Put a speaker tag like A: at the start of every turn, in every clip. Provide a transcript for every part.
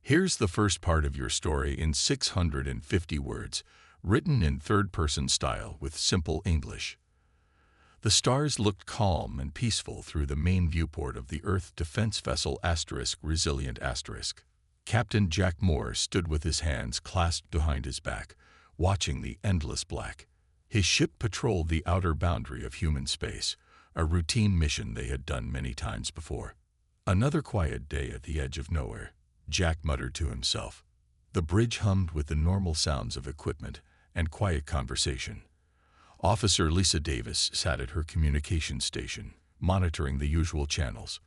A: Here's the first part of your story in 650 words, written in third-person style with simple English. The stars looked calm and peaceful through the main viewport of the Earth defense vessel *Resilient*. Captain Jack Moore stood with his hands clasped behind his back, watching the endless black. His ship patrolled the outer boundary of human space, a routine mission they had done many times before. Another quiet day at the edge of nowhere, Jack muttered to himself. The bridge hummed with the normal sounds of equipment and quiet conversation. Officer Lisa Davis sat at her communication station, monitoring the usual channels.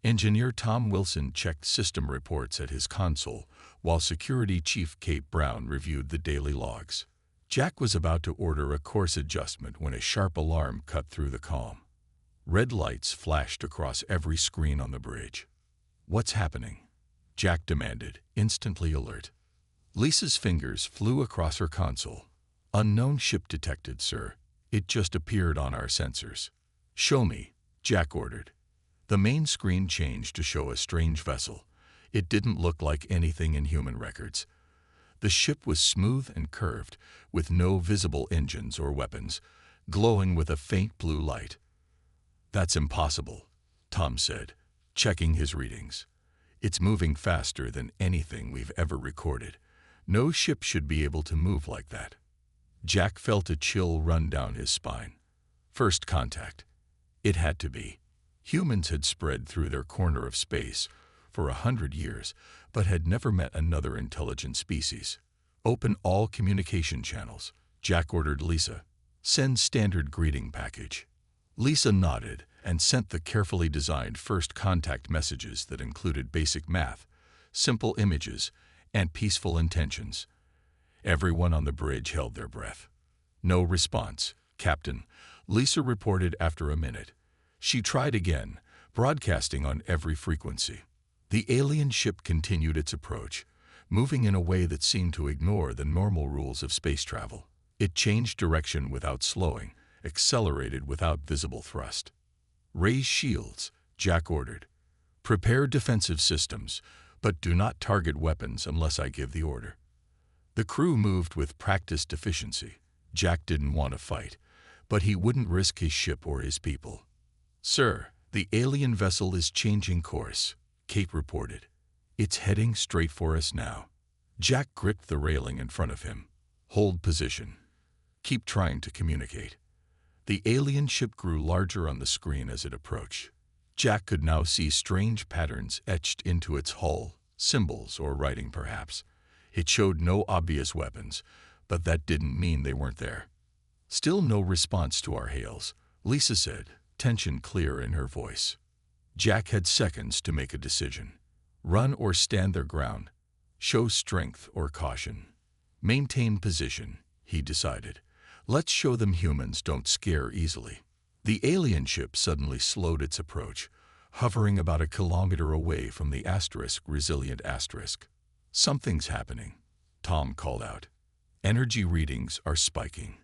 A: Engineer Tom Wilson checked system reports at his console, while Security Chief Kate Brown reviewed the daily logs. Jack was about to order a course adjustment when a sharp alarm cut through the calm. Red lights flashed across every screen on the bridge. "What's happening?" Jack demanded, instantly alert. Lisa's fingers flew across her console. "Unknown ship detected, sir. It just appeared on our sensors." "Show me," Jack ordered. The main screen changed to show a strange vessel. It didn't look like anything in human records. The ship was smooth and curved, with no visible engines or weapons, glowing with a faint blue light. "That's impossible," Tom said, checking his readings. "It's moving faster than anything we've ever recorded. No ship should be able to move like that." Jack felt a chill run down his spine. First contact. It had to be. Humans had spread through their corner of space for 100 years, but had never met another intelligent species. "Open all communication channels," Jack ordered Lisa. "Send standard greeting package." Lisa nodded and sent the carefully designed first contact messages that included basic math, simple images, and peaceful intentions. Everyone on the bridge held their breath. "No response, Captain," Lisa reported after a minute. She tried again, broadcasting on every frequency. The alien ship continued its approach, moving in a way that seemed to ignore the normal rules of space travel. It changed direction without slowing, accelerated without visible thrust. "Raise shields," Jack ordered. "Prepare defensive systems, but do not target weapons unless I give the order." The crew moved with practiced efficiency. Jack didn't want to fight, but he wouldn't risk his ship or his people. "Sir, the alien vessel is changing course," Kate reported. "It's heading straight for us now." Jack gripped the railing in front of him. "Hold position. Keep trying to communicate." The alien ship grew larger on the screen as it approached. Jack could now see strange patterns etched into its hull, symbols or writing perhaps. It showed no obvious weapons, but that didn't mean they weren't there. "Still no response to our hails," Lisa said, tension clear in her voice. Jack had seconds to make a decision. Run or stand their ground. Show strength or caution. Maintain position, he decided. Let's show them humans don't scare easily. The alien ship suddenly slowed its approach, hovering about a kilometer away from the *Resilient*. "Something's happening," Tom called out. "Energy readings are spiking."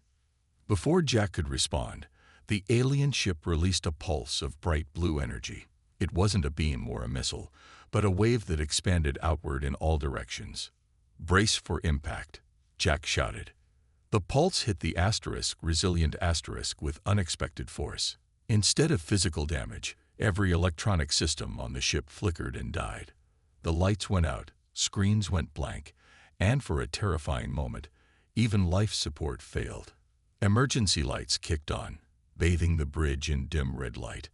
A: Before Jack could respond, the alien ship released a pulse of bright blue energy. It wasn't a beam or a missile, but a wave that expanded outward in all directions. "Brace for impact," Jack shouted. The pulse hit the *Resilient* with unexpected force. Instead of physical damage, every electronic system on the ship flickered and died. The lights went out, screens went blank, and for a terrifying moment, even life support failed. Emergency lights kicked on, bathing the bridge in dim red light.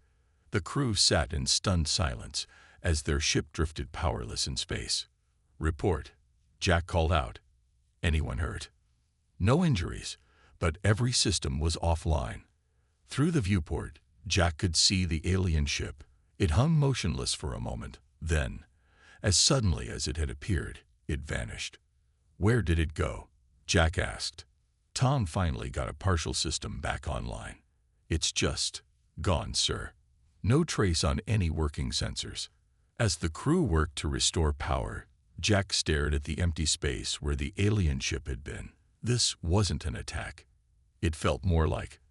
A: The crew sat in stunned silence as their ship drifted powerless in space. "Report," Jack called out. "Anyone hurt?" No injuries, but every system was offline. Through the viewport, Jack could see the alien ship. It hung motionless for a moment. Then, as suddenly as it had appeared, it vanished. "Where did it go?" Jack asked. Tom finally got a partial system back online. "It's just gone, sir. No trace on any working sensors." As the crew worked to restore power, Jack stared at the empty space where the alien ship had been. This wasn't an attack. It felt more like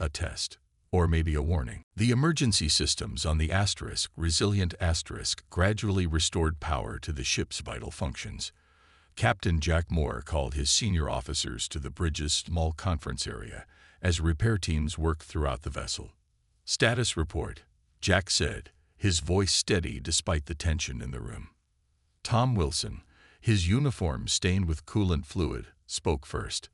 A: a test. Or maybe a warning. The emergency systems on the Resilient gradually restored power to the ship's vital functions. Captain Jack Moore called his senior officers to the bridge's small conference area as repair teams worked throughout the vessel. "Status report," Jack said, his voice steady despite the tension in the room. Tom Wilson, his uniform stained with coolant fluid, spoke first.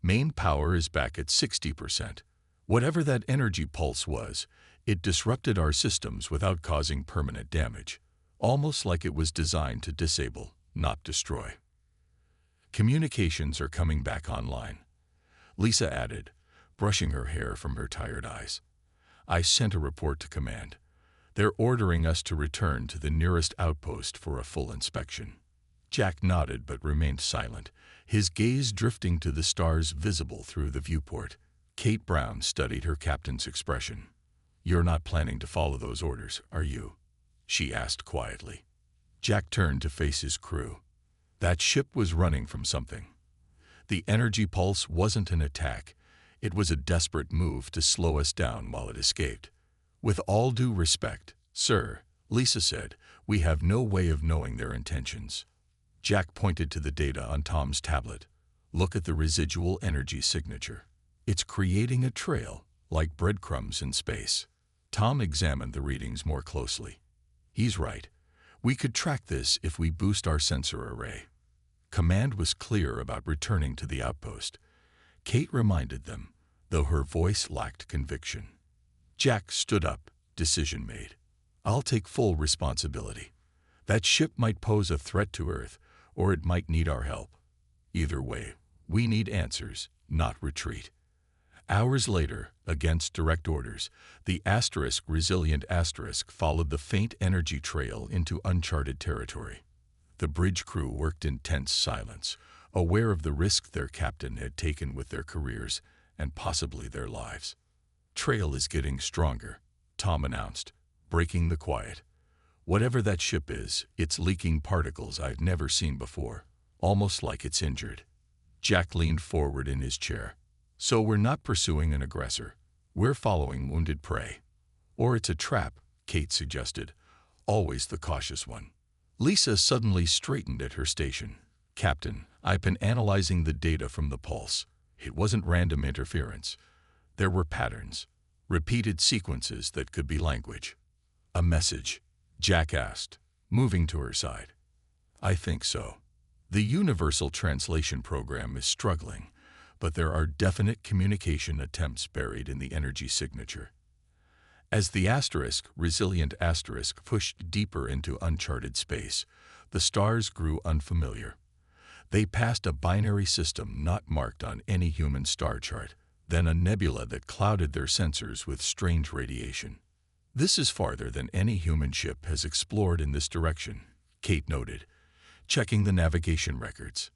A: "Main power is back at 60%. Whatever that energy pulse was, it disrupted our systems without causing permanent damage, almost like it was designed to disable, not destroy." "Communications are coming back online," Lisa added, brushing her hair from her tired eyes. "I sent a report to command. They're ordering us to return to the nearest outpost for a full inspection." Jack nodded but remained silent, his gaze drifting to the stars visible through the viewport. Kate Brown studied her captain's expression. "You're not planning to follow those orders, are you?" she asked quietly. Jack turned to face his crew. That ship was running from something. The energy pulse wasn't an attack. It was a desperate move to slow us down while it escaped. "With all due respect, sir," Lisa said, "we have no way of knowing their intentions." Jack pointed to the data on Tom's tablet. "Look at the residual energy signature. It's creating a trail, like breadcrumbs in space." Tom examined the readings more closely. "He's right. We could track this if we boost our sensor array." Command was clear about returning to the outpost. Kate reminded them, though her voice lacked conviction. Jack stood up, decision made. "I'll take full responsibility. That ship might pose a threat to Earth, or it might need our help. Either way, we need answers, not retreat." Hours later, against direct orders, the Resilient followed the faint energy trail into uncharted territory. The bridge crew worked in tense silence, aware of the risk their captain had taken with their careers and possibly their lives. "Trail is getting stronger," Tom announced, breaking the quiet. "Whatever that ship is, it's leaking particles I've never seen before, almost like it's injured." Jack leaned forward in his chair. "So we're not pursuing an aggressor. We're following wounded prey." "Or it's a trap," Kate suggested, always the cautious one. Lisa suddenly straightened at her station. "Captain, I've been analyzing the data from the pulse. It wasn't random interference. There were patterns, repeated sequences that could be language." "A message?" Jack asked, moving to her side. "I think so. The Universal Translation Program is struggling, but there are definite communication attempts buried in the energy signature." As the Resilient pushed deeper into uncharted space, the stars grew unfamiliar. They passed a binary system not marked on any human star chart, then a nebula that clouded their sensors with strange radiation. "This is farther than any human ship has explored in this direction," Kate noted, checking the navigation records.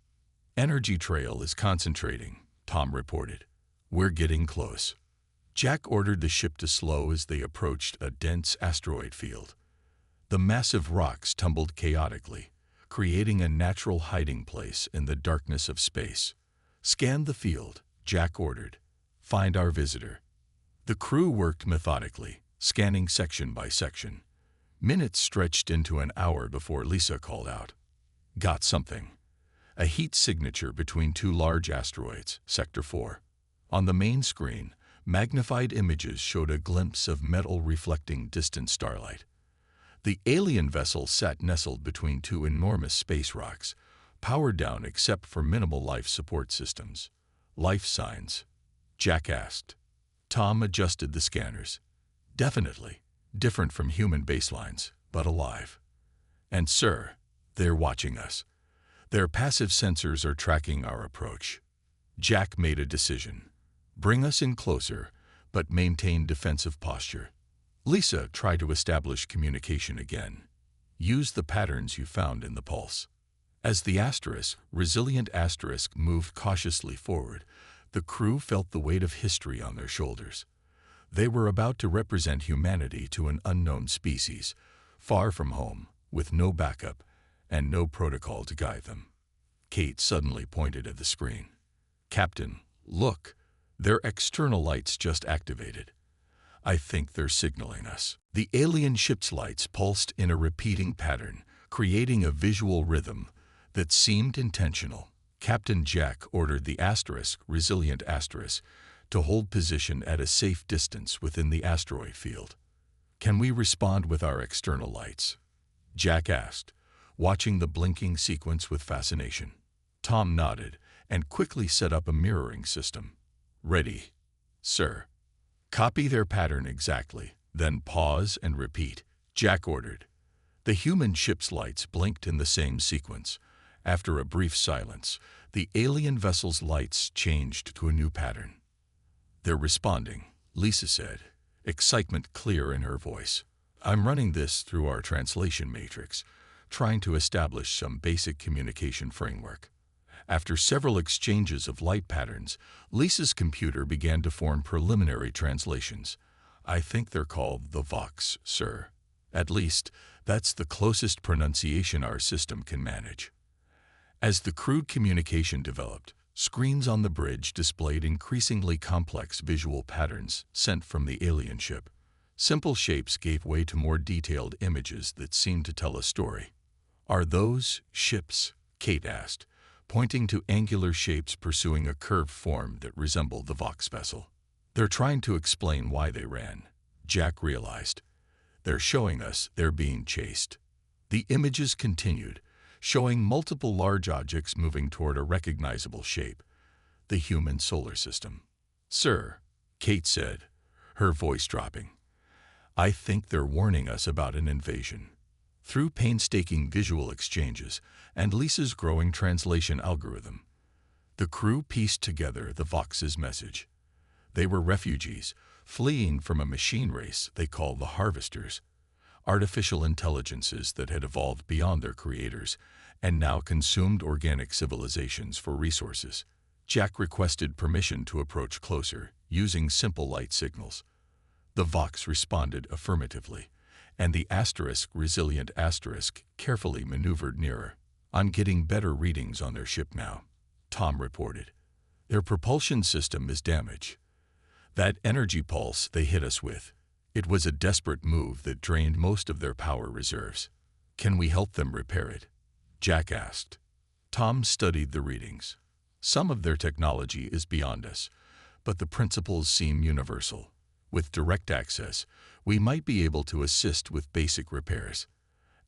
A: "Energy trail is concentrating," Tom reported. "We're getting close." Jack ordered the ship to slow as they approached a dense asteroid field. The massive rocks tumbled chaotically, creating a natural hiding place in the darkness of space. "Scan the field," Jack ordered. "Find our visitor." The crew worked methodically, scanning section by section. Minutes stretched into an hour before Lisa called out. "Got something." A heat signature between two large asteroids, Sector 4. On the main screen, magnified images showed a glimpse of metal reflecting distant starlight. The alien vessel sat nestled between two enormous space rocks, powered down except for minimal life support systems. "Life signs?" Jack asked. Tom adjusted the scanners. "Definitely. Different from human baselines, but alive. And sir, they're watching us. Their passive sensors are tracking our approach." Jack made a decision. "Bring us in closer, but maintain defensive posture." Lisa tried to establish communication again. "Use the patterns you found in the pulse." As the Resilient moved cautiously forward, the crew felt the weight of history on their shoulders. They were about to represent humanity to an unknown species, far from home, with no backup and no protocol to guide them. Kate suddenly pointed at the screen. "Captain, look, their external lights just activated. I think they're signaling us. The alien ship's lights pulsed in a repeating pattern, creating a visual rhythm that seemed intentional. Captain Jack ordered the resilient asterisk, to hold position at a safe distance within the asteroid field. "Can we respond with our external lights?" Jack asked, watching the blinking sequence with fascination. Tom nodded and quickly set up a mirroring system. "Ready, sir." "Copy their pattern exactly, then pause and repeat," Jack ordered. The human ship's lights blinked in the same sequence. After a brief silence, the alien vessel's lights changed to a new pattern. "They're responding," Lisa said, excitement clear in her voice. "I'm running this through our translation matrix, trying to establish some basic communication framework." After several exchanges of light patterns, Lisa's computer began to form preliminary translations. "I think they're called the Vox, sir. At least, that's the closest pronunciation our system can manage." As the crude communication developed, screens on the bridge displayed increasingly complex visual patterns sent from the alien ship. Simple shapes gave way to more detailed images that seemed to tell a story. "Are those ships?" Kate asked, pointing to angular shapes pursuing a curved form that resembled the Vox vessel. "They're trying to explain why they ran," Jack realized. "They're showing us they're being chased." The images continued, showing multiple large objects moving toward a recognizable shape, the human solar system. "Sir," Kate said, her voice dropping, "I think they're warning us about an invasion." Through painstaking visual exchanges and Lisa's growing translation algorithm, the crew pieced together the Vox's message. They were refugees, fleeing from a machine race they call the Harvesters, artificial intelligences that had evolved beyond their creators and now consumed organic civilizations for resources. Jack requested permission to approach closer, using simple light signals. The Vox responded affirmatively, and the resilient asterisk carefully maneuvered nearer. "I'm getting better readings on their ship now," Tom reported. "Their propulsion system is damaged. That energy pulse they hit us with, it was a desperate move that drained most of their power reserves. Can we help them repair it?" Jack asked. Tom studied the readings. "Some of their technology is beyond us, but the principles seem universal. With direct access, we might be able to assist with basic repairs."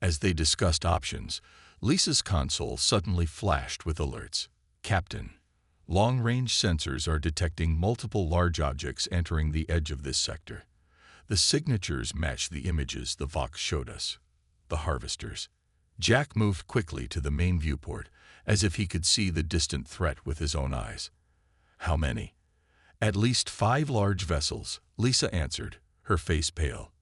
A: As they discussed options, Lisa's console suddenly flashed with alerts. "Captain, long-range sensors are detecting multiple large objects entering the edge of this sector. The signatures match the images the Vox showed us. The Harvesters." Jack moved quickly to the main viewport, as if he could see the distant threat with his own eyes. "How many?" "At least 5 large vessels," Lisa answered, her face pale.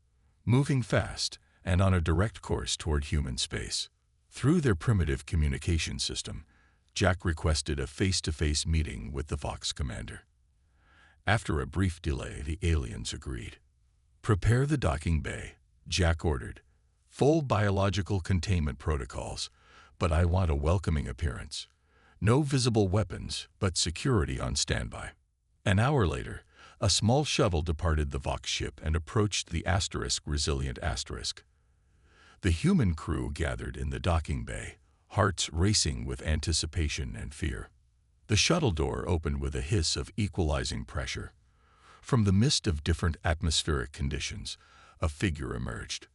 A: "Moving fast and on a direct course toward human space." Through their primitive communication system, Jack requested a face-to-face meeting with the Vox commander. After a brief delay, the aliens agreed. "Prepare the docking bay," Jack ordered. "Full biological containment protocols, but I want a welcoming appearance. No visible weapons, but security on standby." An hour later, a small shuttle departed the Vox ship and approached the resilient asterisk. The human crew gathered in the docking bay, hearts racing with anticipation and fear. The shuttle door opened with a hiss of equalizing pressure. From the mist of different atmospheric conditions, a figure emerged.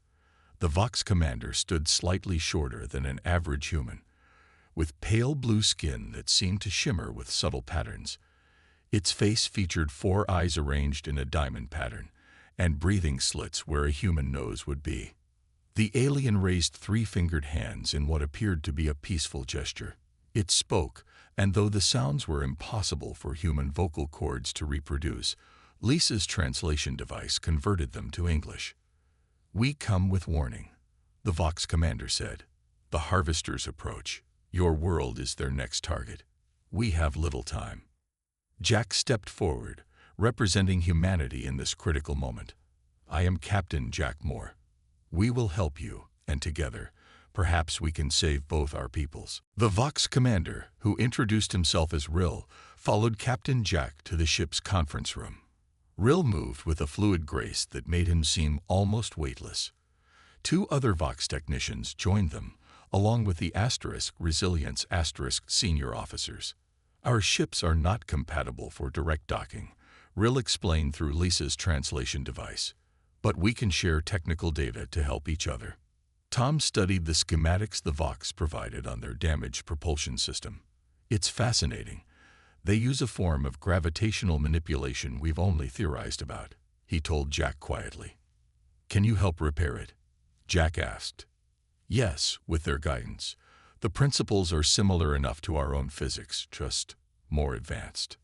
A: The Vox commander stood slightly shorter than an average human, with pale blue skin that seemed to shimmer with subtle patterns. Its face featured 4 eyes arranged in a diamond pattern, and breathing slits where a human nose would be. The alien raised 3-fingered hands in what appeared to be a peaceful gesture. It spoke, and though the sounds were impossible for human vocal cords to reproduce, Lisa's translation device converted them to English. "We come with warning," the Vox commander said. "The Harvesters approach. Your world is their next target. We have little time." Jack stepped forward, representing humanity in this critical moment. "I am Captain Jack Moore. We will help you, and together, perhaps we can save both our peoples." The Vox commander, who introduced himself as Rill, followed Captain Jack to the ship's conference room. Rill moved with a fluid grace that made him seem almost weightless. Two other Vox technicians joined them, along with the Resilience senior officers. Our ships are not compatible for direct docking, Rill explained through Lisa's translation device, but we can share technical data to help each other. Tom studied the schematics the Vox provided on their damaged propulsion system. It's fascinating. They use a form of gravitational manipulation we've only theorized about, he told Jack quietly. Can you help repair it? Jack asked. Yes, with their guidance. The principles are similar enough to our own physics, just more advanced.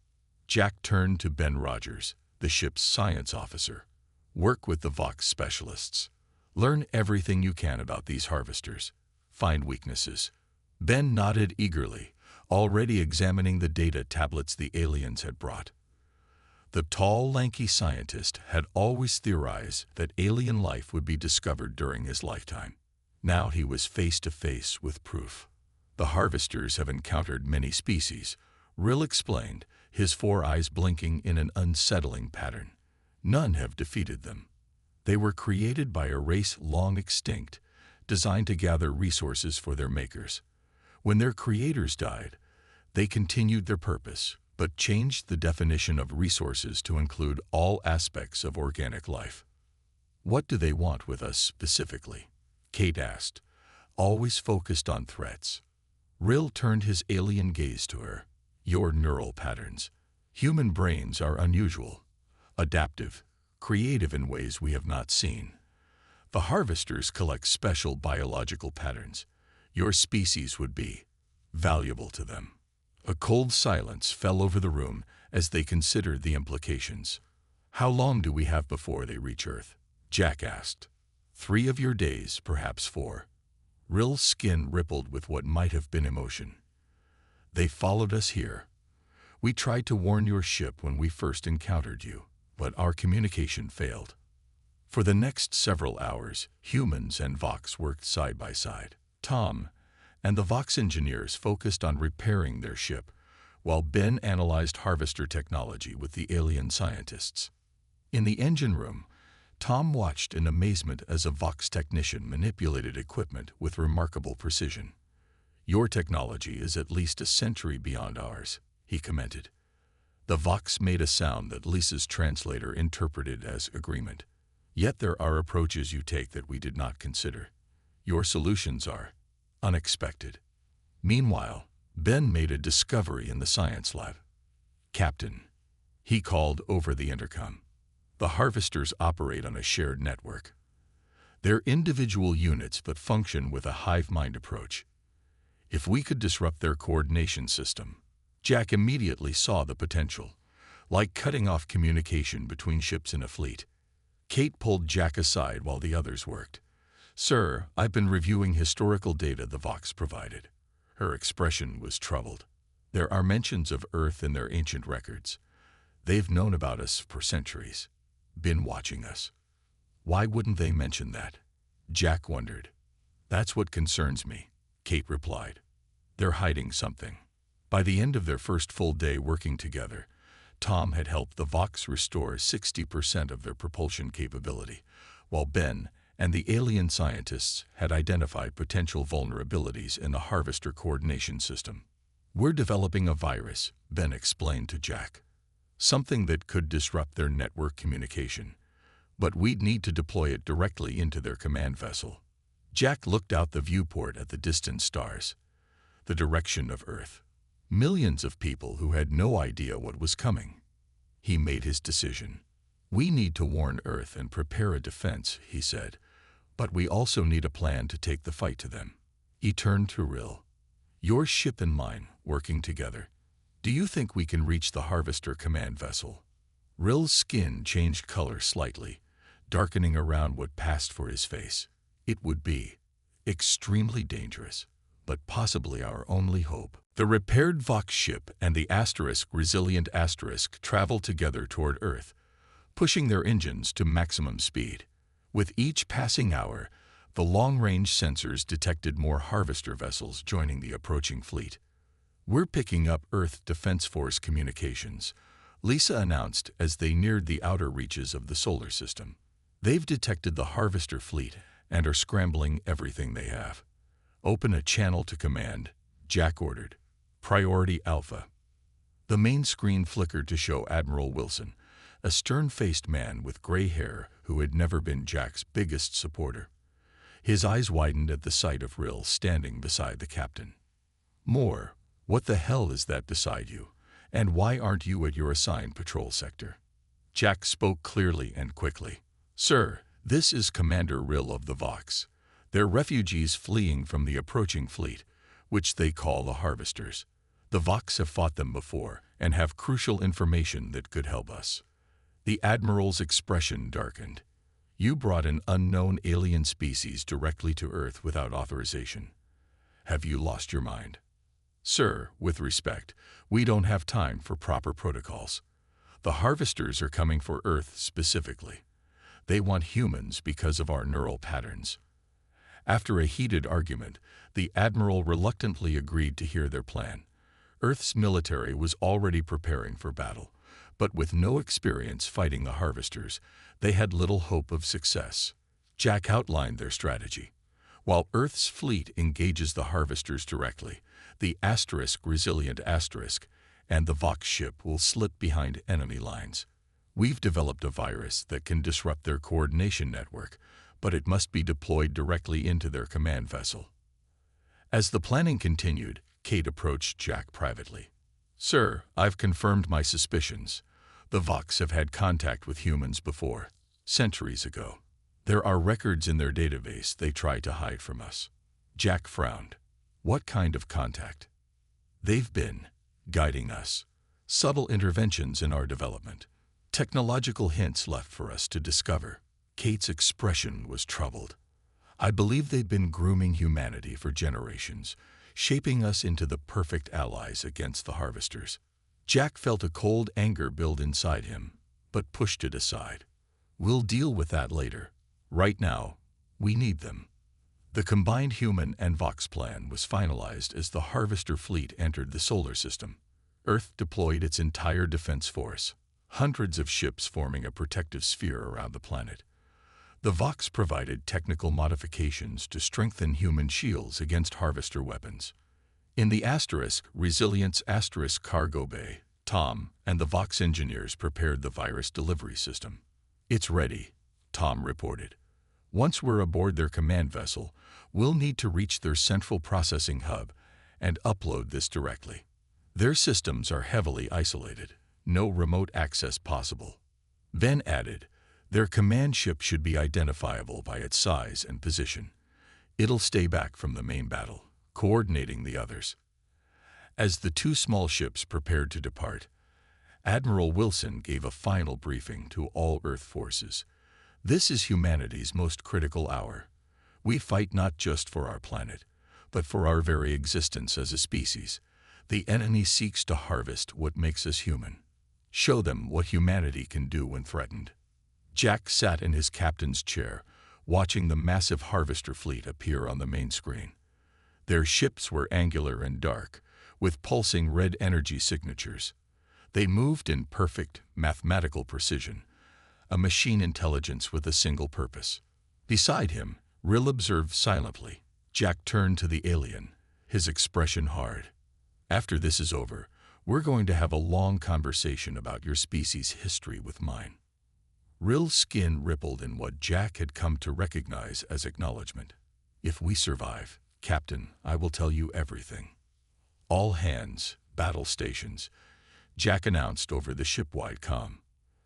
A: Jack turned to Ben Rogers, the ship's science officer. Work with the Vox specialists. Learn everything you can about these harvesters. Find weaknesses. Ben nodded eagerly, already examining the data tablets the aliens had brought. The tall, lanky scientist had always theorized that alien life would be discovered during his lifetime. Now he was face to face with proof. The harvesters have encountered many species, Rill explained, his four eyes blinking in an unsettling pattern. None have defeated them. They were created by a race long extinct, designed to gather resources for their makers. When their creators died, they continued their purpose, but changed the definition of resources to include all aspects of organic life. What do they want with us specifically? Kate asked, always focused on threats. Rill turned his alien gaze to her. Your neural patterns. Human brains are unusual, adaptive, creative in ways we have not seen. The harvesters collect special biological patterns. Your species would be valuable to them. A cold silence fell over the room as they considered the implications. How long do we have before they reach Earth? Jack asked. 3 of your days, perhaps 4. Rill's skin rippled with what might have been emotion. They followed us here. We tried to warn your ship when we first encountered you, but our communication failed. For the next several hours, humans and Vox worked side by side. Tom and the Vox engineers focused on repairing their ship, while Ben analyzed harvester technology with the alien scientists. In the engine room, Tom watched in amazement as a Vox technician manipulated equipment with remarkable precision. Your technology is at least a century beyond ours, he commented. The Vox made a sound that Lisa's translator interpreted as agreement. Yet there are approaches you take that we did not consider. Your solutions are unexpected. Meanwhile, Ben made a discovery in the science lab. Captain, he called over the intercom. The harvesters operate on a shared network. They're individual units but function with a hive mind approach. If we could disrupt their coordination system, Jack immediately saw the potential, like cutting off communication between ships in a fleet. Kate pulled Jack aside while the others worked. Sir, I've been reviewing historical data the Vox provided. Her expression was troubled. There are mentions of Earth in their ancient records. They've known about us for centuries, been watching us. Why wouldn't they mention that? Jack wondered. That's what concerns me, Kate replied. They're hiding something. By the end of their first full day working together, Tom had helped the Vox restore 60% of their propulsion capability, while Ben and the alien scientists had identified potential vulnerabilities in the harvester coordination system. We're developing a virus, Ben explained to Jack. Something that could disrupt their network communication, but we'd need to deploy it directly into their command vessel. Jack looked out the viewport at the distant stars, the direction of Earth. Millions of people who had no idea what was coming. He made his decision. We need to warn Earth and prepare a defense, he said, but we also need a plan to take the fight to them. He turned to Rill. Your ship and mine, working together. Do you think we can reach the harvester command vessel? Rill's skin changed color slightly, darkening around what passed for his face. It would be extremely dangerous, but possibly our only hope. The repaired Vox ship and the Resilient traveled together toward Earth, pushing their engines to maximum speed. With each passing hour, the long-range sensors detected more harvester vessels joining the approaching fleet. We're picking up Earth Defense Force communications, Lisa announced as they neared the outer reaches of the solar system. They've detected the Harvester fleet and are scrambling everything they have. Open a channel to command, Jack ordered. Priority Alpha. The main screen flickered to show Admiral Wilson, a stern-faced man with gray hair who had never been Jack's biggest supporter. His eyes widened at the sight of Rill standing beside the captain. More, what the hell is that beside you? And why aren't you at your assigned patrol sector? Jack spoke clearly and quickly. Sir, this is Commander Rill of the Vox. They're refugees fleeing from the approaching fleet, which they call the Harvesters. The Vox have fought them before and have crucial information that could help us. The Admiral's expression darkened. You brought an unknown alien species directly to Earth without authorization. Have you lost your mind? Sir, with respect, we don't have time for proper protocols. The Harvesters are coming for Earth specifically. They want humans because of our neural patterns. After a heated argument, the Admiral reluctantly agreed to hear their plan. Earth's military was already preparing for battle, but with no experience fighting the Harvesters, they had little hope of success. Jack outlined their strategy. While Earth's fleet engages the Harvesters directly, the Resilient and the Vox ship will slip behind enemy lines. We've developed a virus that can disrupt their coordination network, but it must be deployed directly into their command vessel. As the planning continued, Kate approached Jack privately. Sir, I've confirmed my suspicions. The Vox have had contact with humans before, centuries ago. There are records in their database they try to hide from us. Jack frowned. What kind of contact? They've been guiding us. Subtle interventions in our development. Technological hints left for us to discover. Kate's expression was troubled. I believe they've been grooming humanity for generations, shaping us into the perfect allies against the Harvesters. Jack felt a cold anger build inside him, but pushed it aside. We'll deal with that later. Right now, we need them. The combined human and Vox plan was finalized as the Harvester fleet entered the solar system. Earth deployed its entire defense force, hundreds of ships forming a protective sphere around the planet. The Vox provided technical modifications to strengthen human shields against Harvester weapons. In the Resilience cargo bay, Tom and the Vox engineers prepared the virus delivery system. It's ready, Tom reported. Once we're aboard their command vessel, we'll need to reach their central processing hub and upload this directly. Their systems are heavily isolated, no remote access possible. Ben added, their command ship should be identifiable by its size and position. It'll stay back from the main battle, coordinating the others. As the two small ships prepared to depart, Admiral Wilson gave a final briefing to all Earth forces. This is humanity's most critical hour. We fight not just for our planet, but for our very existence as a species. The enemy seeks to harvest what makes us human. Show them what humanity can do when threatened. Jack sat in his captain's chair, watching the massive Harvester fleet appear on the main screen. Their ships were angular and dark, with pulsing red energy signatures. They moved in perfect, mathematical precision, a machine intelligence with a single purpose. Beside him, Rill observed silently. Jack turned to the alien, his expression hard. After this is over, we're going to have a long conversation about your species' history with mine. Rill's skin rippled in what Jack had come to recognize as acknowledgement. If we survive, Captain, I will tell you everything. All hands, battle stations, Jack announced over the ship-wide comm.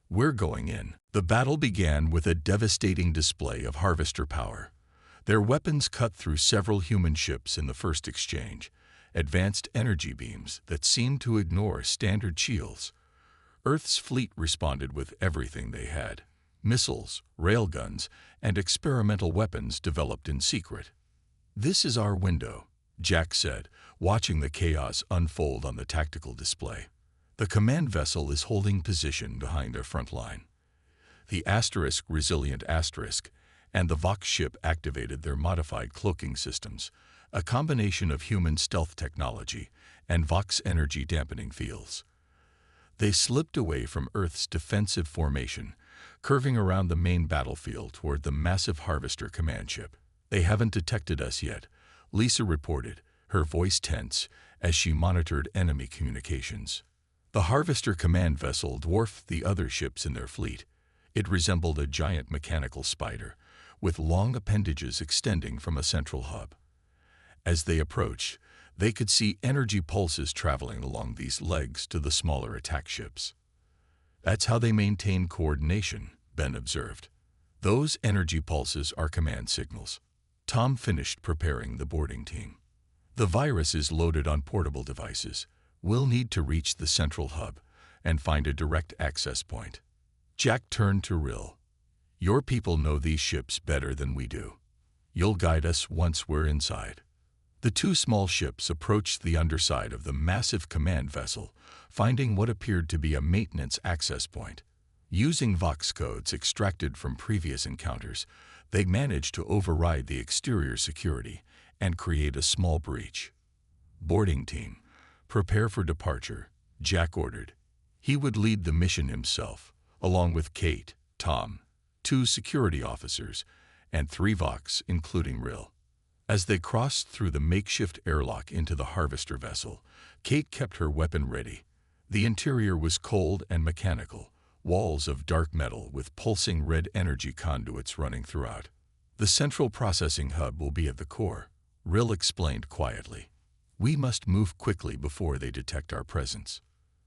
A: We're going in. The battle began with a devastating display of Harvester power. Their weapons cut through several human ships in the first exchange, advanced energy beams that seemed to ignore standard shields. Earth's fleet responded with everything they had: missiles, railguns, and experimental weapons developed in secret. This is our window, Jack said, watching the chaos unfold on the tactical display. The command vessel is holding position behind our front line. The Resilient and the Vox ship activated their modified cloaking systems, a combination of human stealth technology and Vox energy dampening fields. They slipped away from Earth's defensive formation, curving around the main battlefield toward the massive Harvester command ship. "They haven't detected us yet," Lisa reported, her voice tense as she monitored enemy communications. The Harvester command vessel dwarfed the other ships in their fleet. It resembled a giant mechanical spider, with long appendages extending from a central hub. As they approached, they could see energy pulses traveling along these legs to the smaller attack ships. "That's how they maintain coordination," Ben observed. "Those energy pulses are command signals." Tom finished preparing the boarding team. "The virus is loaded on portable devices. We'll need to reach the central hub and find a direct access point." Jack turned to Rill. "Your people know these ships better than we do. You'll guide us once we're inside." The two small ships approached the underside of the massive command vessel, finding what appeared to be a maintenance access point. Using Vox codes extracted from previous encounters, they managed to override the exterior security and create a small breach. "Boarding team, prepare for departure," Jack ordered. He would lead the mission himself, along with Kate, Tom, 2 security officers, and 3 Vox, including Rill. As they crossed through the makeshift airlock into the Harvester vessel, Kate kept her weapon ready. The interior was cold and mechanical, walls of dark metal with pulsing red energy conduits running throughout. "The central processing hub will be at the core," Rill explained quietly. "We must move quickly before they detect our presence."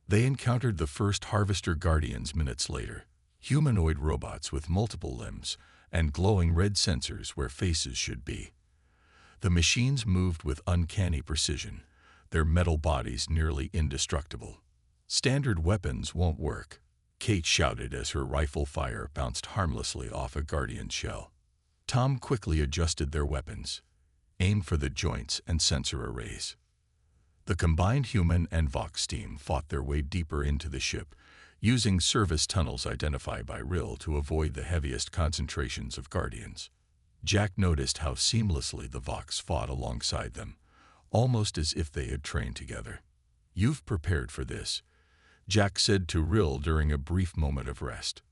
A: They encountered the first Harvester Guardians minutes later, humanoid robots with multiple limbs and glowing red sensors where faces should be. The machines moved with uncanny precision, their metal bodies nearly indestructible. "Standard weapons won't work," Kate shouted as her rifle fire bounced harmlessly off a Guardian's shell. Tom quickly adjusted their weapons, aimed for the joints and sensor arrays. The combined human and Vox team fought their way deeper into the ship, using service tunnels identified by Rill to avoid the heaviest concentrations of Guardians. Jack noticed how seamlessly the Vox fought alongside them, almost as if they had trained together. "You've prepared for this," Jack said to Rill during a brief moment of rest.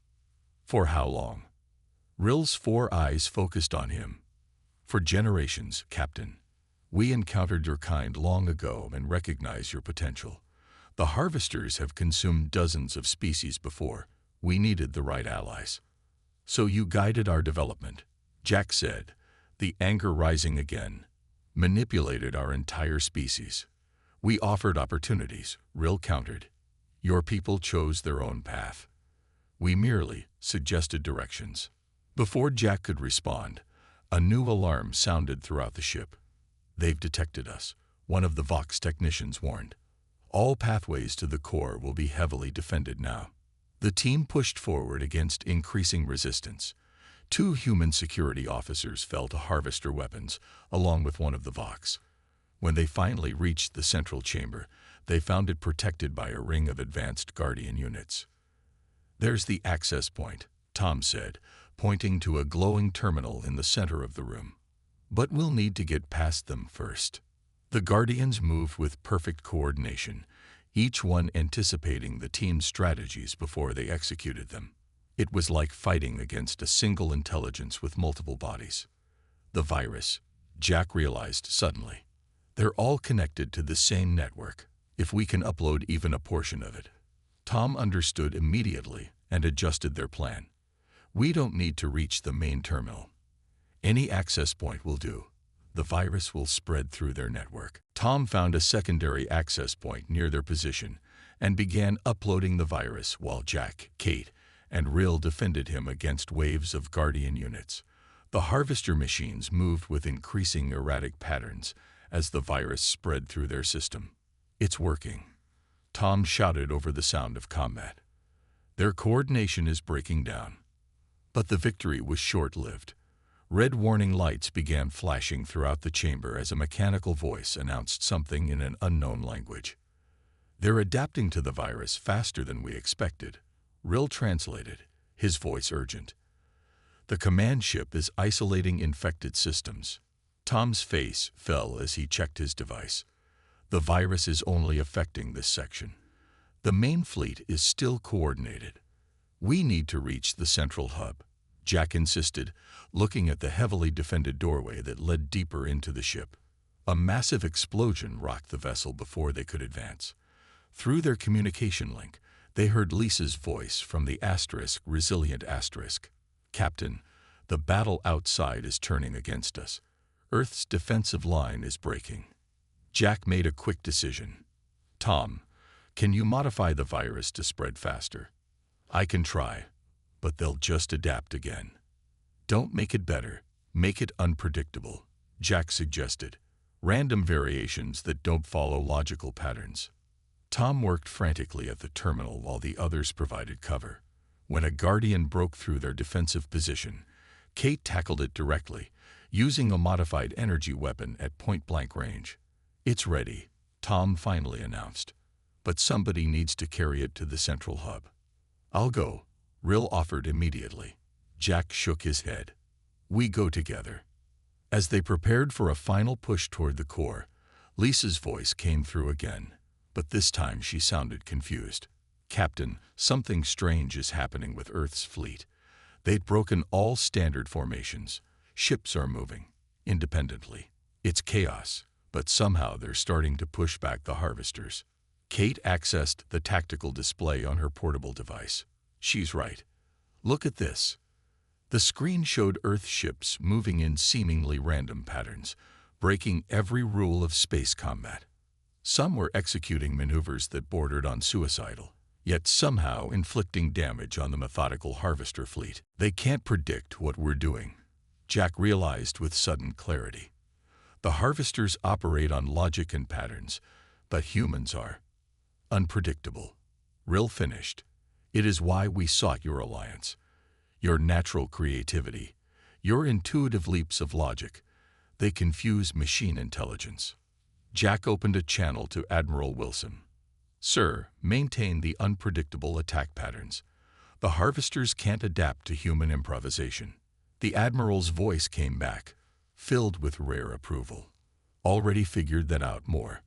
A: "For how long?" Rill's 4 eyes focused on him. "For generations, Captain. We encountered your kind long ago and recognize your potential. The Harvesters have consumed dozens of species before. We needed the right allies. So you guided our development," Jack said, the anger rising again. "Manipulated our entire species. We offered opportunities," Rill countered. "Your people chose their own path. We merely suggested directions." Before Jack could respond, a new alarm sounded throughout the ship. "They've detected us," one of the Vox technicians warned. "All pathways to the core will be heavily defended now." The team pushed forward against increasing resistance. 2 human security officers fell to Harvester weapons, along with one of the Vox. When they finally reached the central chamber, they found it protected by a ring of advanced Guardian units. "There's the access point," Tom said, pointing to a glowing terminal in the center of the room. "But we'll need to get past them first." The Guardians moved with perfect coordination, each one anticipating the team's strategies before they executed them. It was like fighting against a single intelligence with multiple bodies. "The virus," Jack realized suddenly. "They're all connected to the same network, if we can upload even a portion of it." Tom understood immediately and adjusted their plan. "We don't need to reach the main terminal. Any access point will do. The virus will spread through their network." Tom found a secondary access point near their position and began uploading the virus while Jack, Kate, and Rill defended him against waves of Guardian units. The Harvester machines moved with increasing erratic patterns as the virus spread through their system. "It's working," Tom shouted over the sound of combat. "Their coordination is breaking down." But the victory was short-lived. Red warning lights began flashing throughout the chamber as a mechanical voice announced something in an unknown language. "They're adapting to the virus faster than we expected," Rill translated, his voice urgent. "The command ship is isolating infected systems." Tom's face fell as he checked his device. "The virus is only affecting this section. The main fleet is still coordinated. We need to reach the central hub, Jack insisted, looking at the heavily defended doorway that led deeper into the ship. A massive explosion rocked the vessel before they could advance. Through their communication link, they heard Lisa's voice from the resilient asterisk. Captain, the battle outside is turning against us. Earth's defensive line is breaking. Jack made a quick decision. Tom, can you modify the virus to spread faster? I can try, but they'll just adapt again. Don't make it better, make it unpredictable, Jack suggested. Random variations that don't follow logical patterns. Tom worked frantically at the terminal while the others provided cover. When a Guardian broke through their defensive position, Kate tackled it directly, using a modified energy weapon at point-blank range. It's ready, Tom finally announced. But somebody needs to carry it to the central hub. I'll go, Rill offered immediately. Jack shook his head. We go together. As they prepared for a final push toward the core, Lisa's voice came through again, but this time she sounded confused. Captain, something strange is happening with Earth's fleet. They'd broken all standard formations. Ships are moving independently. It's chaos, but somehow they're starting to push back the harvesters. Kate accessed the tactical display on her portable device. She's right. Look at this. The screen showed Earth ships moving in seemingly random patterns, breaking every rule of space combat. Some were executing maneuvers that bordered on suicidal, yet somehow inflicting damage on the methodical harvester fleet. They can't predict what we're doing, Jack realized with sudden clarity. The harvesters operate on logic and patterns, but humans are unpredictable. Rill finished. It is why we sought your alliance. Your natural creativity, your intuitive leaps of logic, they confuse machine intelligence. Jack opened a channel to Admiral Wilson. Sir, maintain the unpredictable attack patterns. The harvesters can't adapt to human improvisation. The Admiral's voice came back, filled with rare approval. Already figured that out more.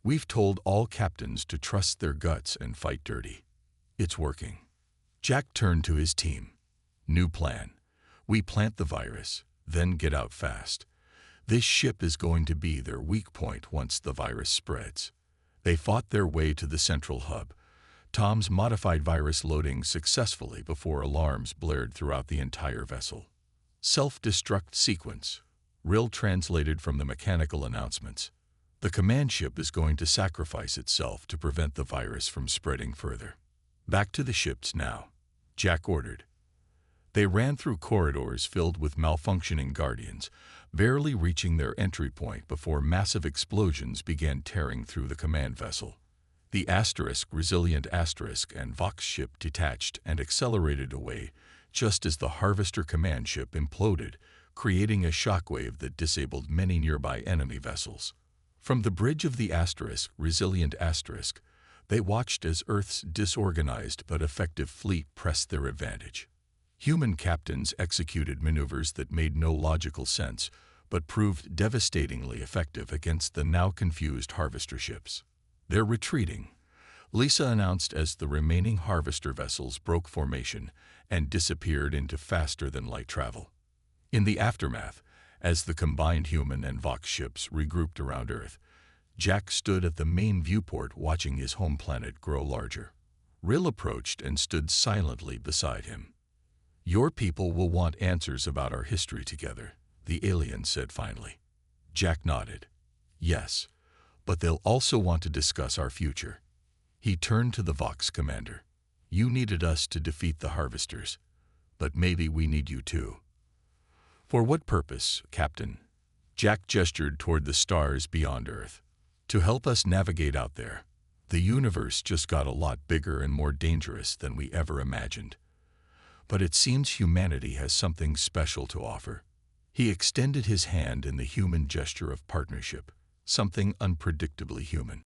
A: We've told all captains to trust their guts and fight dirty. It's working. Jack turned to his team. New plan. We plant the virus, then get out fast. This ship is going to be their weak point once the virus spreads. They fought their way to the central hub. Tom's modified virus loading successfully before alarms blared throughout the entire vessel. Self-destruct sequence. Rill translated from the mechanical announcements. The command ship is going to sacrifice itself to prevent the virus from spreading further. Back to the ships now, Jack ordered. They ran through corridors filled with malfunctioning Guardians, barely reaching their entry point before massive explosions began tearing through the command vessel. The resilient and Vox ship detached and accelerated away just as the Harvester command ship imploded, creating a shockwave that disabled many nearby enemy vessels. From the bridge of the resilient they watched as Earth's disorganized but effective fleet pressed their advantage. Human captains executed maneuvers that made no logical sense, but proved devastatingly effective against the now confused harvester ships. They're retreating, Lisa announced as the remaining harvester vessels broke formation and disappeared into faster-than-light travel. In the aftermath, as the combined human and Vox ships regrouped around Earth, Jack stood at the main viewport watching his home planet grow larger. Rill approached and stood silently beside him. Your people will want answers about our history together, the alien said finally. Jack nodded. Yes, but they'll also want to discuss our future. He turned to the Vox commander. You needed us to defeat the harvesters, but maybe we need you too. For what purpose, Captain? Jack gestured toward the stars beyond Earth. To help us navigate out there. The universe just got a lot bigger and more dangerous than we ever imagined. But it seems humanity has something special to offer. He extended his hand in the human gesture of partnership, something unpredictably human.